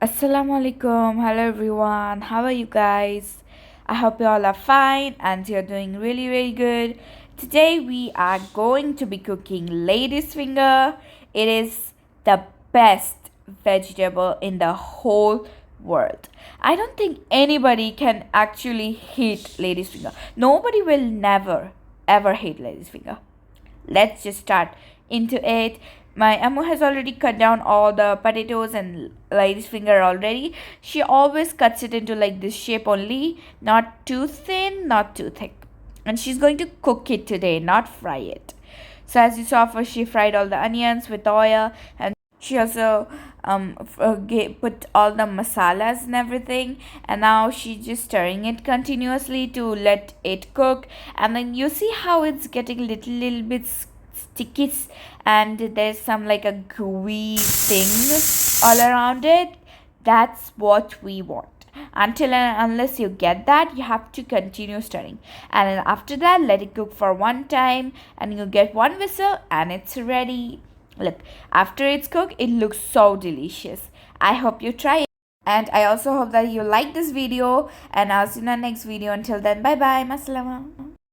Assalamu alaikum. Hello everyone. How are you guys? I hope you all are fine and you're doing really good. Today we are going to be cooking lady's finger. It is the best vegetable in the whole world. I don't think anybody can actually hate lady's finger. Nobody will never ever hate lady's finger. Let's just start into it. My Ammu has already cut down all the potatoes and lady's finger already. She always cuts it into like this shape only, not too thin, not too thick. And she's going to cook it today, not fry it. So as you saw, first she fried all the onions with oil, and she also put all the masalas and everything, and now she's just stirring it continuously to let it cook. And then you see how it's getting little bit sticky, and there's some like a gooey thing all around it. That's what we want. Until and unless you get that, you have to continue stirring, and then after that let it cook for one time, and you get one whistle and it's ready. Look, after it's cooked, it looks so delicious. I hope you try it, and I also hope that you like this video, and I'll see you in the next video. Until then, bye bye, masalama.